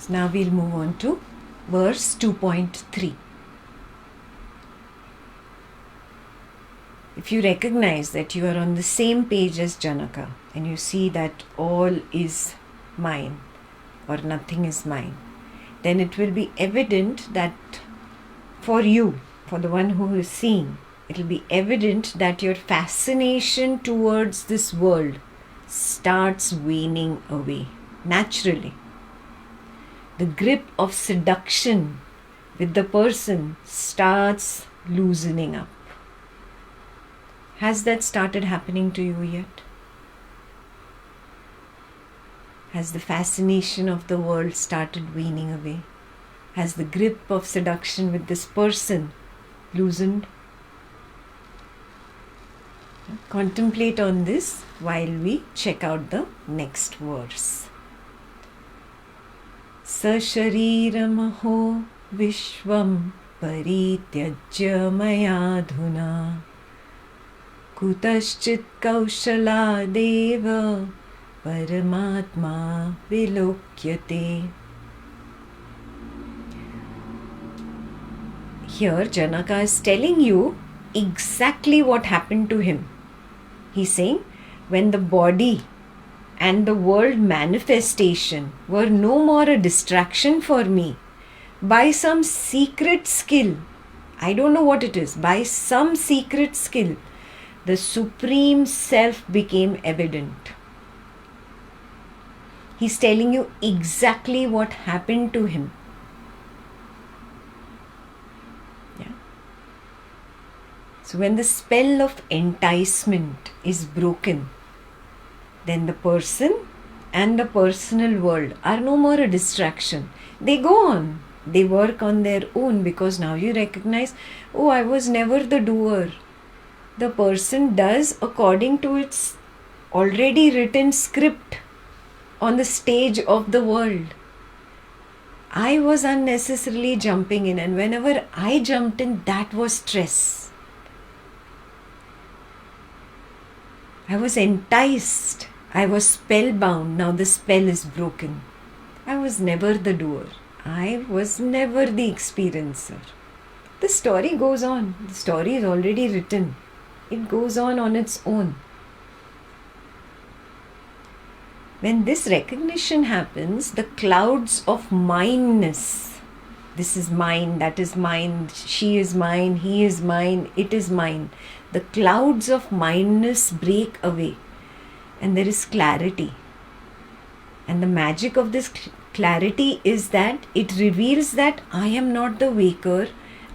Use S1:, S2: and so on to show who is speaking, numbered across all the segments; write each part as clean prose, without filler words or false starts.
S1: So now we'll move on to verse 2.3. If you recognize that you are on the same page as Janaka and you see that all is mine or nothing is mine, then it will be evident that for you, for the one who is seeing, it will be evident that your fascination towards this world starts waning away naturally. The grip of seduction with the person starts loosening up. Has that started happening to you yet? Has the fascination of the world started waning away? Has the grip of seduction with this person loosened? Contemplate on this while we check out the next verse. Sashariram vishvam parityajya mayadhuna kutaschit kaushala deva paramatma vilokyate. Here Janaka is telling you exactly what happened to him. He's saying, when the body and the world manifestation were no more a distraction for me, by some secret skill, I don't know what it is, by some secret skill, the Supreme Self became evident. He's telling you exactly what happened to him. So when the spell of enticement is broken, then the person and the personal world are no more a distraction. They go on. They work on their own because now you recognize, oh, I was never the doer. The person does according to its already written script on the stage of the world. I was unnecessarily jumping in, and whenever I jumped in, that was stress. I was enticed. I was spellbound. Now the spell is broken. I was never the doer. I was never the experiencer. The story goes on. The story is already written. It goes on its own. When this recognition happens, the clouds of mineness, this is mine, that is mine, she is mine, he is mine, it is mine. The clouds of mineness break away and there is clarity. And the magic of this clarity is that it reveals that I am not the waker,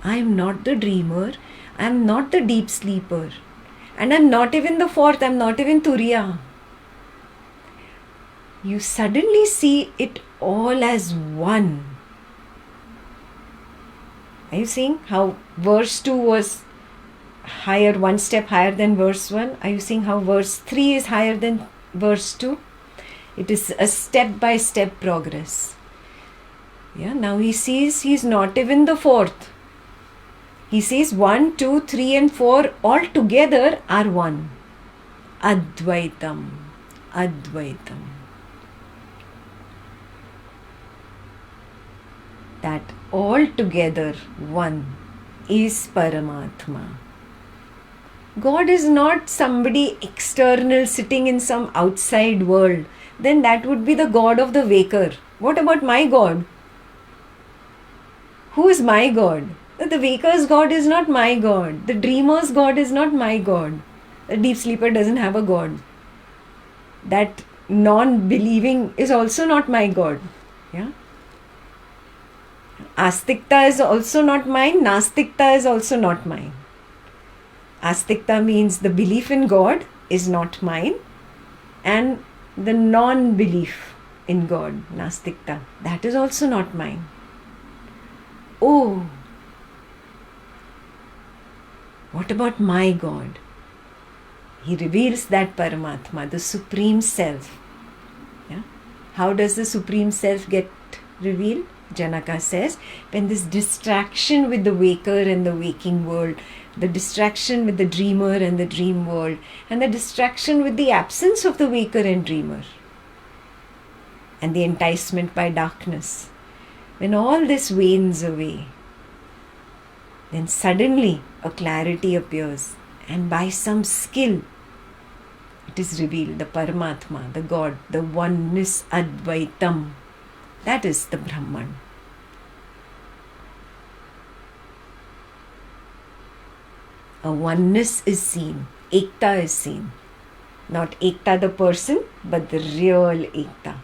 S1: I am not the dreamer, I am not the deep sleeper. And I am not even the fourth, I am not even Turiya. You suddenly see it all as one. Are you seeing how verse 2 was higher, one step higher than verse 1? Are you seeing how verse 3 is higher than verse 2? It is a step-by-step progress. Yeah, now he sees he is not even the fourth. He says 1, 2, 3 and 4 all together are one. Advaitam. Advaitam. That all together one is Paramatma. God is not somebody external sitting in some outside world. Then that would be the God of the waker. What about my God? Who is my God? The waker's God is not my God. The dreamer's God is not my God. The deep sleeper doesn't have a God. That non-believing is also not my God. Yeah. Astikta is also not mine. Nastikta is also not mine. Astikta means the belief in God is not mine, and the non-belief in God, Nastikta, that is also not mine. Oh, what about my God? He reveals that Paramatma, the Supreme Self. Yeah? How does the Supreme Self get revealed? Janaka says, when this distraction with the waker and the waking world, the distraction with the dreamer and the dream world, and the distraction with the absence of the waker and dreamer, and the enticement by darkness, when all this wanes away, then suddenly a clarity appears, and by some skill it is revealed, the Paramatma, the God, the oneness, Advaitam. That is the Brahman. A oneness is seen, Ekta is seen. Not Ekta the person, but the real Ekta.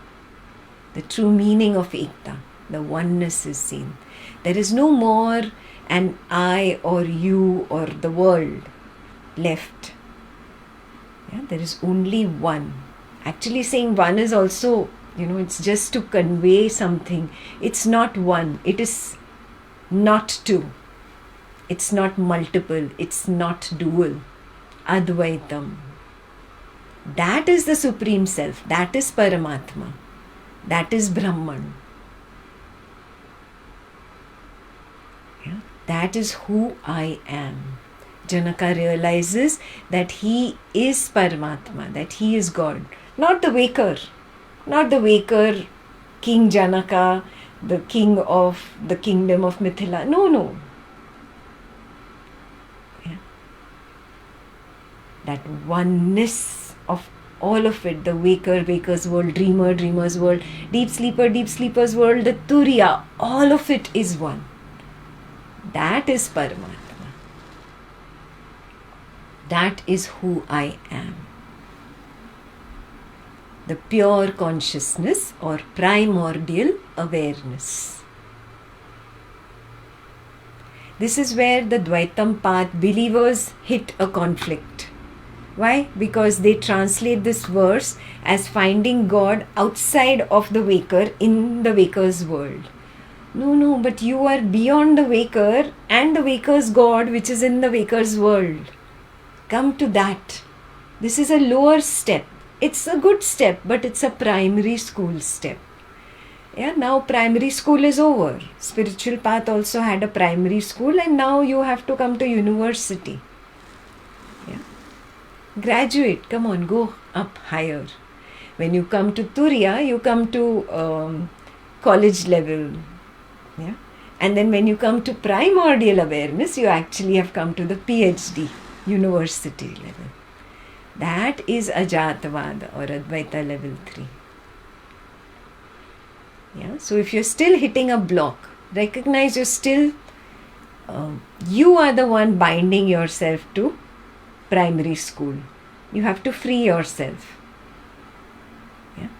S1: The true meaning of Ekta, the oneness is seen. There is no more an I or you or the world left. Yeah, there is only one. Actually saying one is also, it's just to convey something. It's not one. It is not two. It's not multiple. It's not dual. Advaitam. That is the Supreme Self. That is Paramatma. That is Brahman. Yeah? That is who I am. Janaka realizes that he is Paramatma, that he is God. Not the waker. Not the waker, King Janaka, the king of the kingdom of Mithila. No. Yeah. That oneness of all of it, the waker, waker's world, dreamer, dreamer's world, deep sleeper, deep sleeper's world, the Turiya, all of it is one. That is Paramatma. That is who I am. The pure consciousness or primordial awareness. This is where the Dvaitam path believers hit a conflict. Why? Because they translate this verse as finding God outside of the waker in the waker's world. No, but you are beyond the waker and the waker's God which is in the waker's world. Come to that. This is a lower step. It's a good step, but it's a primary school step. Yeah, now primary school is over. Spiritual path also had a primary school, and now you have to come to university. Yeah. Graduate, come on, go up higher. When you come to Turiya, you come to college level. Yeah. And then when you come to primordial awareness, you actually have come to the PhD, university level. That is Ajatavada or Advaita level 3. Yeah. So if you're still hitting a block, recognize you're still, you are the one binding yourself to primary school. You have to free yourself. Yeah.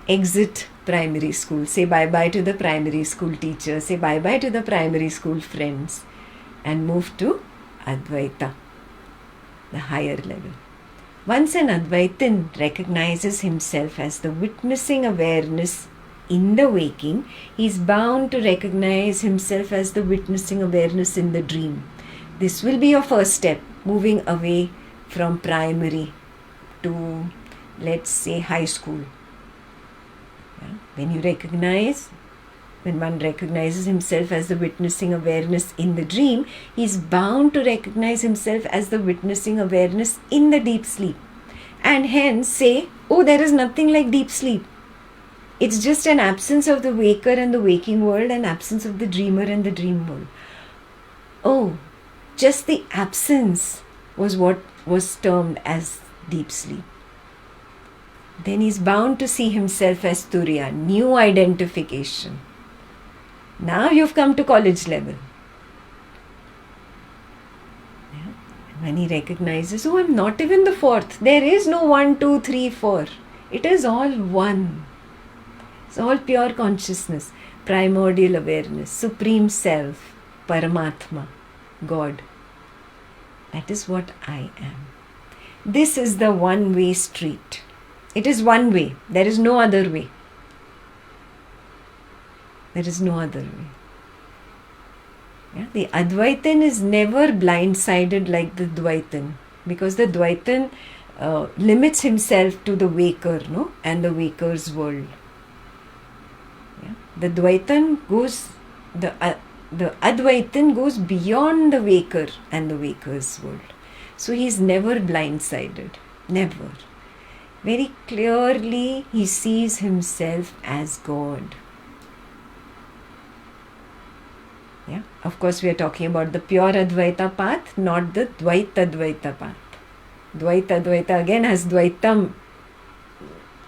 S1: Exit primary school. Say bye-bye to the primary school teacher. Say bye-bye to the primary school friends. And move to Advaita, the higher level. Once an Advaitin recognizes himself as the witnessing awareness in the waking, he is bound to recognize himself as the witnessing awareness in the dream. This will be your first step, moving away from primary to, let's say, high school. Yeah? When one recognizes himself as the witnessing awareness in the dream, he is bound to recognize himself as the witnessing awareness in the deep sleep. And hence say, oh, there is nothing like deep sleep. It's just an absence of the waker and the waking world and absence of the dreamer and the dream world. Oh, just the absence was what was termed as deep sleep. Then he's bound to see himself as Turiya, new identification. Now you've come to college level. Yeah. When he recognizes, oh, I'm not even the fourth. There is no 1, 2, 3, 4. It is all one. It's all pure consciousness, primordial awareness, supreme self, Paramatma, God. That is what I am. This is the one-way street. It is one way. There is no other way. There is no other way. Yeah? The Advaitin is never blindsided like the Dvaitin, because the Dvaitin limits himself to the waker, and the waker's world. Yeah? The Dvaitin goes, the Advaitin goes beyond the waker and the waker's world. So he is never blindsided. Never. Very clearly he sees himself as God. Yeah, of course we are talking about the pure Advaita path, not the Dvaita Advaita path. Dvaita Advaita again has Dvaitam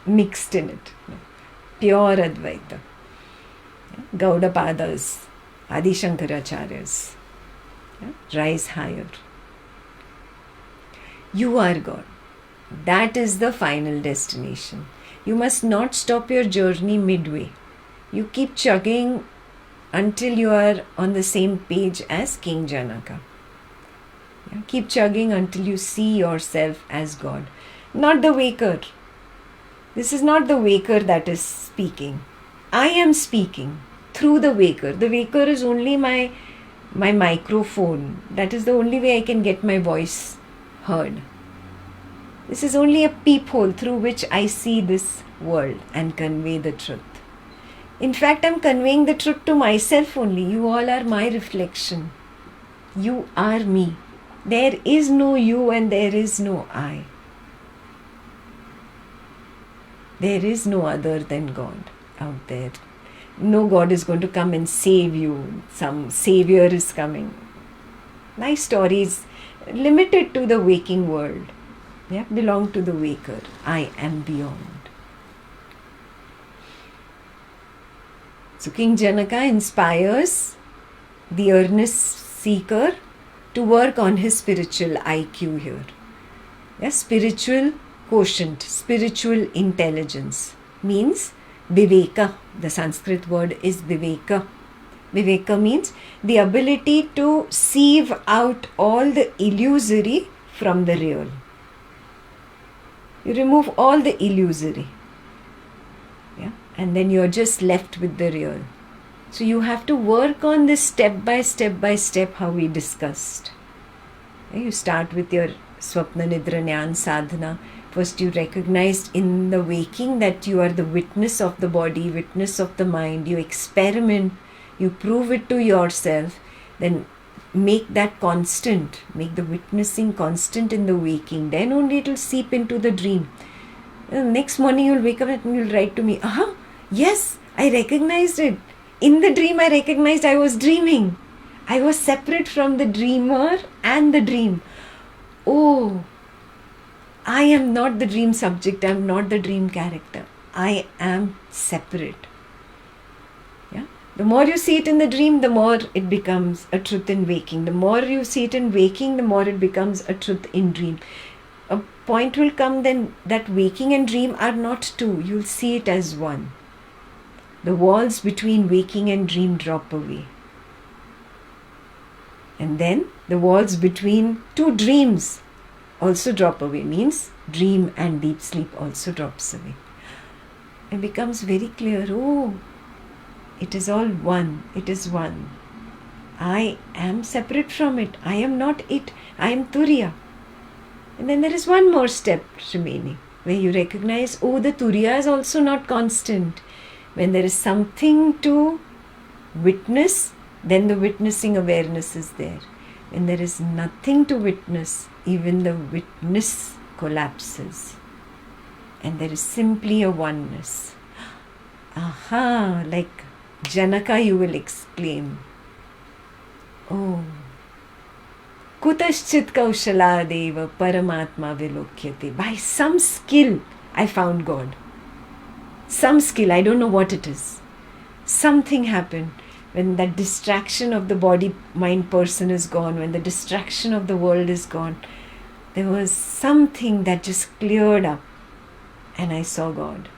S1: mixed in it. Pure Advaita. Gaudapadas, Adi Shankaracharyas. Rise higher. You are God. That is the final destination. You must not stop your journey midway. You keep chugging until you are on the same page as King Janaka. Keep chugging until you see yourself as God. Not the waker. This is not the waker that is speaking. I am speaking through the waker. The waker is only my microphone. That is the only way I can get my voice heard. This is only a peephole through which I see this world and convey the truth. In fact, I am conveying the truth to myself only. You all are my reflection. You are me. There is no you and there is no I. There is no other than God out there. No God is going to come and save you. Some savior is coming. My story is limited to the waking world. Belong to the waker. I am beyond. So King Janaka inspires the earnest seeker to work on his spiritual IQ here. Spiritual quotient, spiritual intelligence means viveka. The Sanskrit word is viveka. Viveka means the ability to sieve out all the illusory from the real. You remove all the illusory. And then you're just left with the real. So you have to work on this step by step how we discussed. You start with your Swapna Nidra Jnana Sadhana. First you recognized in the waking that you are the witness of the body, witness of the mind. You experiment, you prove it to yourself. Then make that constant, make the witnessing constant in the waking. Then only it will seep into the dream. Next morning you'll wake up and you'll write to me, yes, I recognized it. In the dream I recognized I was dreaming. I was separate from the dreamer and the dream. Oh, I am not the dream subject. I am not the dream character. I am separate. The more you see it in the dream, the more it becomes a truth in waking. The more you see it in waking, the more it becomes a truth in dream. A point will come then that waking and dream are not two. You'll see it as one. The walls between waking and dream drop away. And then the walls between two dreams also drop away. Means dream and deep sleep also drops away. It becomes very clear. Oh, it is all one. It is one. I am separate from it. I am not it. I am Turiya. And then there is one more step remaining where you recognize, oh, the Turiya is also not constant. When there is something to witness, then the witnessing awareness is there. When there is nothing to witness, even the witness collapses. And there is simply a oneness. Like Janaka you will exclaim, oh, Kutaschit Kaushaladeva Paramatma Vilokyate. By some skill I found God. Some skill, I don't know what it is. Something happened when that distraction of the body, mind, person is gone, when the distraction of the world is gone. There was something that just cleared up and I saw God.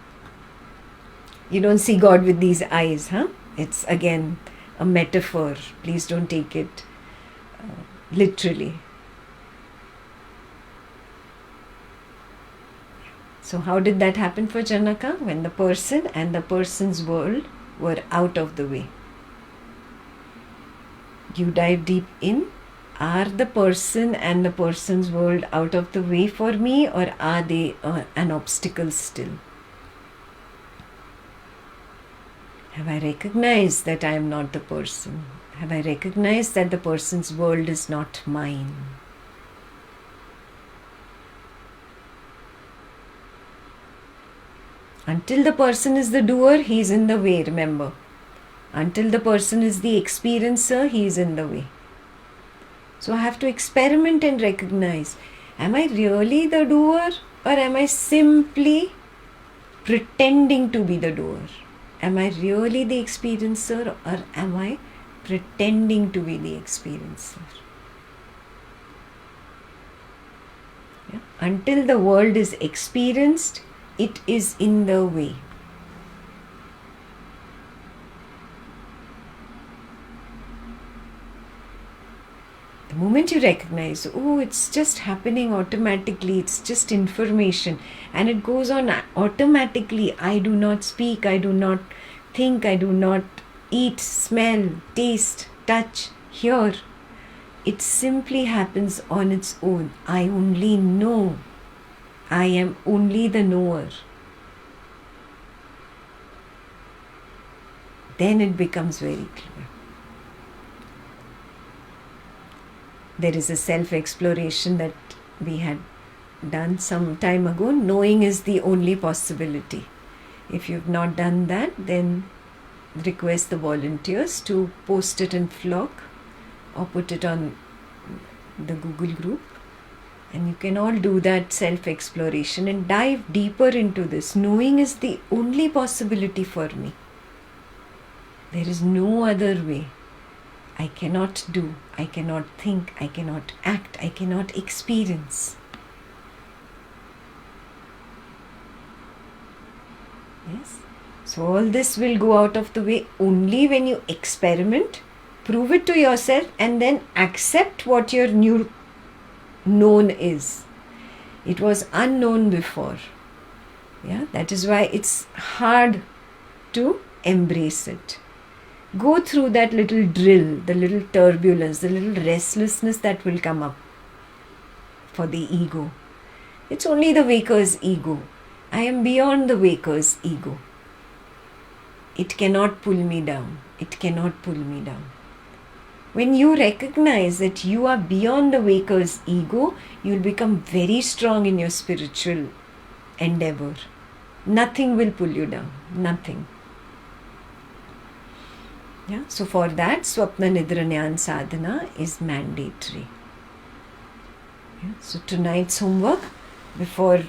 S1: You don't see God with these eyes, It's again a metaphor. Please don't take it literally. So how did that happen for Janaka? When the person and the person's world were out of the way. You dive deep in. Are the person and the person's world out of the way for me, or are they an obstacle still? Have I recognized that I am not the person? Have I recognized that the person's world is not mine? Until the person is the doer, he is in the way, remember. Until the person is the experiencer, he is in the way. So I have to experiment and recognize, am I really the doer, or am I simply pretending to be the doer? Am I really the experiencer, or am I pretending to be the experiencer? Yeah. Until the world is experienced, it is in the way. The moment you recognize, oh, it's just happening automatically, it's just information, and it goes on automatically. I do not speak, I do not think, I do not eat, smell, taste, touch, hear. It simply happens on its own. I only know. I am only the knower. Then it becomes very clear. There is a self-exploration that we had done some time ago. Knowing is the only possibility. If you've not done that, then request the volunteers to post it in Flock or put it on the Google group. And you can all do that self-exploration and dive deeper into this. Knowing is the only possibility for me. There is no other way. I cannot do, I cannot think, I cannot act, I cannot experience. Yes? So all this will go out of the way only when you experiment, prove it to yourself, and then accept what your new known is. It was unknown before. Yeah, that is why it's hard to embrace it. Go through that little drill, the little turbulence, the little restlessness that will come up for the ego. It's only the waker's ego. I am beyond the waker's ego. It cannot pull me down. It cannot pull me down. When you recognize that you are beyond the waker's ego, you will become very strong in your spiritual endeavor. Nothing will pull you down. Nothing. Yeah? So for that, Swapna Nidra Jnana Sadhana is mandatory. Yeah? So tonight's homework, before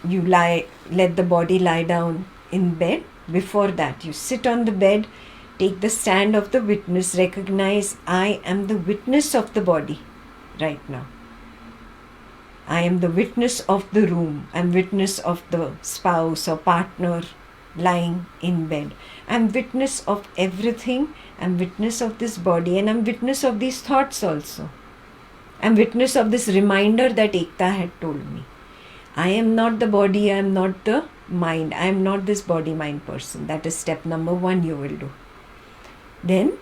S1: you let the body lie down in bed, before that you sit on the bed, take the stand of the witness, recognize I am the witness of the body right now. I am the witness of the room. I am witness of the spouse or partner lying in bed. I am witness of everything. I am witness of this body, and I am witness of these thoughts also. I am witness of this reminder that Ekta had told me. I am not the body, I am not the mind. I am not this body-mind person. That is step number 1 you will do. Then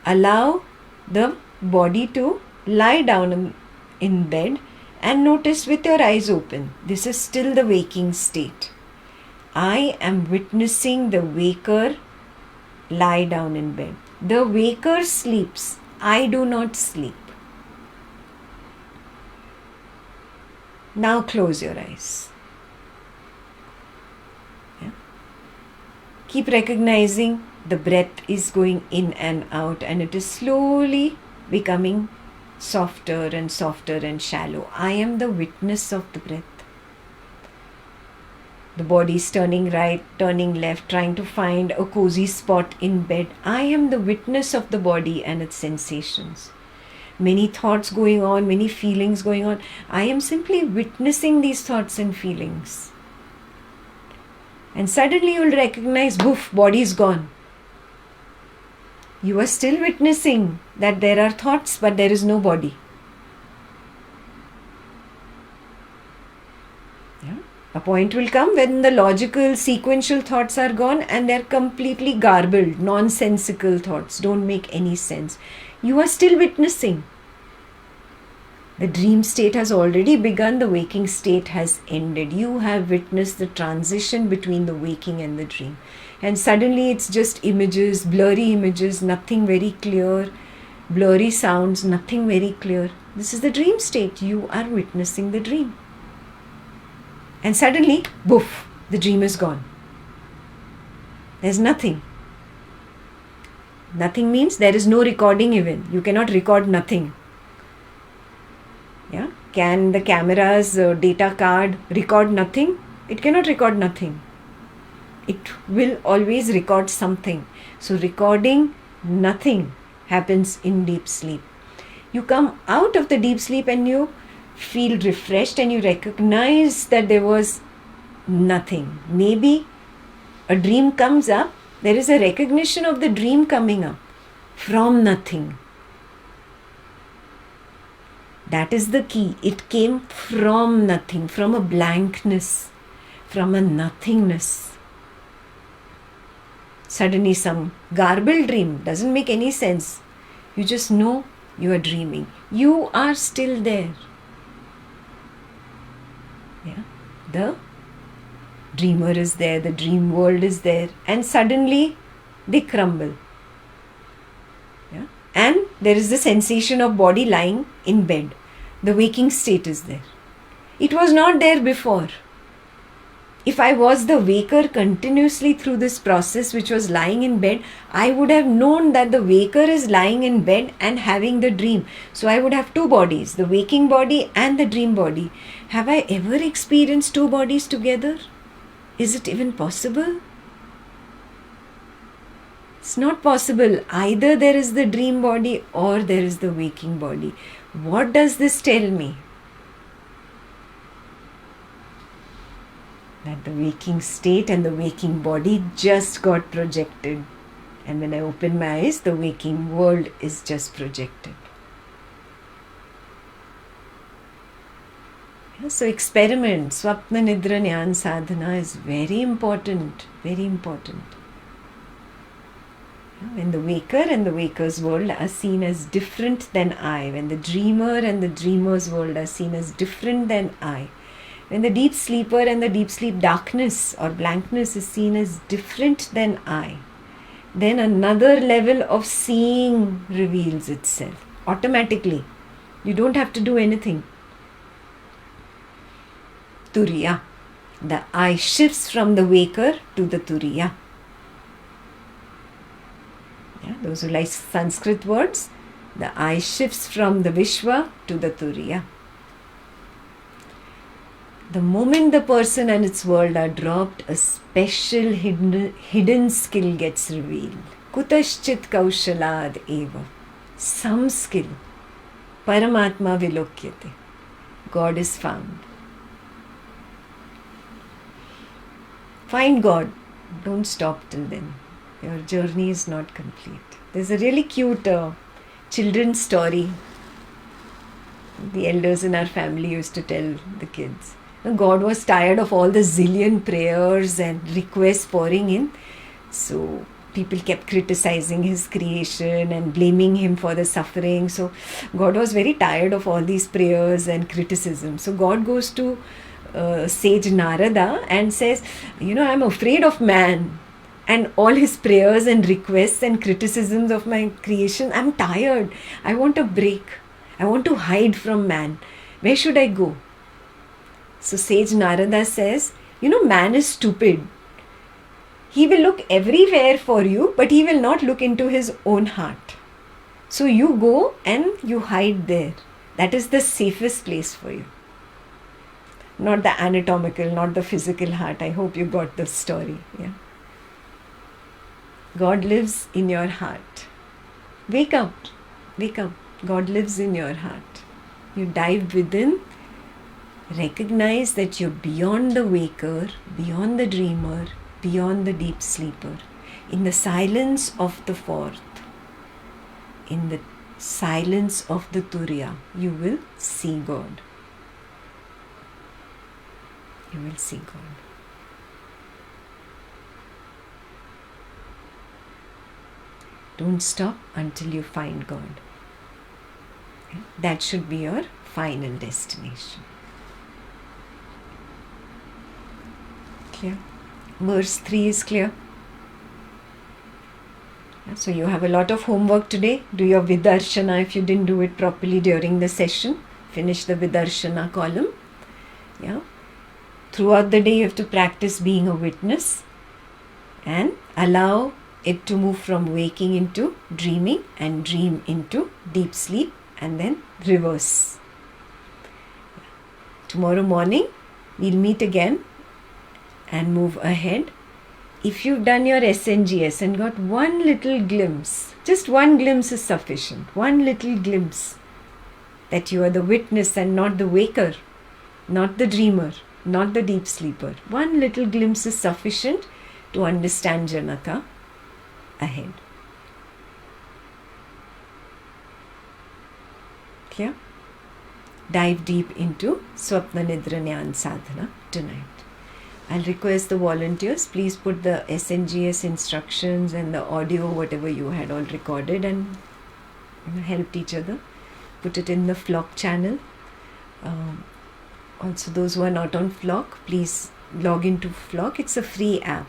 S1: allow the body to lie down in bed and notice with your eyes open. This is still the waking state. I am witnessing the waker lie down in bed. The waker sleeps. I do not sleep. Now close your eyes. Yeah. Keep recognizing the breath is going in and out, and it is slowly becoming softer and softer and shallow. I am the witness of the breath. The body is turning right, turning left, trying to find a cozy spot in bed. I am the witness of the body and its sensations. Many thoughts going on, many feelings going on. I am simply witnessing these thoughts and feelings. And suddenly you will recognize, boof, body is gone. You are still witnessing that there are thoughts, but there is no body. Yeah. A point will come when the logical, sequential thoughts are gone and they are completely garbled, nonsensical thoughts, don't make any sense. You are still witnessing. The dream state has already begun, the waking state has ended. You have witnessed the transition between the waking and the dream. And suddenly it's just images, blurry images, nothing very clear, blurry sounds, nothing very clear. This is the dream state. You are witnessing the dream. And suddenly, boof, the dream is gone. There's nothing. Nothing means there is no recording even. You cannot record nothing. Yeah? Can the camera's data card record nothing? It cannot record nothing. It will always record something. So recording nothing happens in deep sleep. You come out of the deep sleep and you feel refreshed and you recognize that there was nothing. Maybe a dream comes up. There is a recognition of the dream coming up from nothing. That is the key. It came from nothing, from a blankness, from a nothingness. Suddenly some garbled dream, doesn't make any sense. You just know you are dreaming. You are still there. Yeah. The dreamer is there, the dream world is there, and suddenly they crumble. Yeah. And there is the sensation of body lying in bed. The waking state is there. It was not there before. If I was the waker continuously through this process which was lying in bed, I would have known that the waker is lying in bed and having the dream. So I would have two bodies, the waking body and the dream body. Have I ever experienced two bodies together? Is it even possible? It's not possible. Either there is the dream body or there is the waking body. What does this tell me? That the waking state and the waking body just got projected. And when I open my eyes, the waking world is just projected. So experiment, Swapna Nidra Jnana Sadhana is very important, very important. When the waker and the waker's world are seen as different than I, when the dreamer and the dreamer's world are seen as different than I, when the deep sleeper and the deep sleep darkness or blankness is seen as different than I, then another level of seeing reveals itself automatically. You don't have to do anything. Turiya. The I shifts from the waker to the Turiya. Yeah, those who like Sanskrit words, the I shifts from the Vishwa to the Turiya. The moment the person and its world are dropped, a special hidden skill gets revealed. Kutaschit kaushalad eva. Some skill. Paramatma vilokyate. God is found. Find God. Don't stop till then. Your journey is not complete. There's a really cute children's story. The elders in our family used to tell the kids. God was tired of all the zillion prayers and requests pouring in. So people kept criticizing his creation and blaming him for the suffering. So God was very tired of all these prayers and criticism. So God goes to sage Narada and says, I'm afraid of man and all his prayers and requests and criticisms of my creation. I'm tired. I want a break. I want to hide from man. Where should I go? So sage Narada says, man is stupid. He will look everywhere for you, but he will not look into his own heart. So you go and you hide there. That is the safest place for you. Not the anatomical, not the physical heart. I hope you got the story. Yeah. God lives in your heart. Wake up. Wake up. God lives in your heart. You dive within. Recognize that you're beyond the waker, beyond the dreamer, beyond the deep sleeper. In the silence of the fourth, in the silence of the Turiya, you will see God. You will see God. Don't stop until you find God. Okay? That should be your final destination. Clear? Verse 3 is clear. So you have a lot of homework today. Do your Vidarshana if you didn't do it properly during the session. Finish the Vidarshana column. Yeah. Throughout the day you have to practice being a witness and allow it to move from waking into dreaming and dream into deep sleep and then reverse. Tomorrow morning we'll meet again and move ahead. If you've done your SNGS and got one little glimpse, just one glimpse is sufficient, one little glimpse that you are the witness and not the waker, not the dreamer, not the deep sleeper. One little glimpse is sufficient to understand Janaka ahead. Clear? Dive deep into Swapna Nidra Nyan Sadhana tonight. I'll request the volunteers, please put the SNGS instructions and the audio, whatever you had all recorded, and helped each other. Put it in the Flock channel. Also, those who are not on Flock, please log into Flock. It's a free app.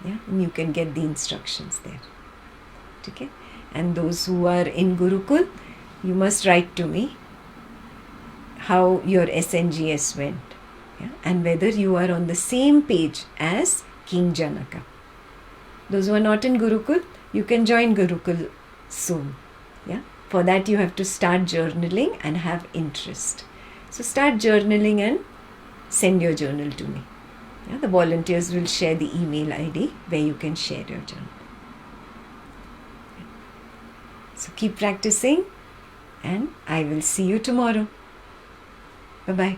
S1: Yeah, and you can get the instructions there. Okay? And those who are in Gurukul, you must write to me how your SNGS went. Yeah? And whether you are on the same page as King Janaka. Those who are not in Gurukul, you can join Gurukul soon. Yeah? For that you have to start journaling and have interest. So start journaling and send your journal to me. Yeah? The volunteers will share the email ID where you can share your journal. So keep practicing and I will see you tomorrow. Bye-bye.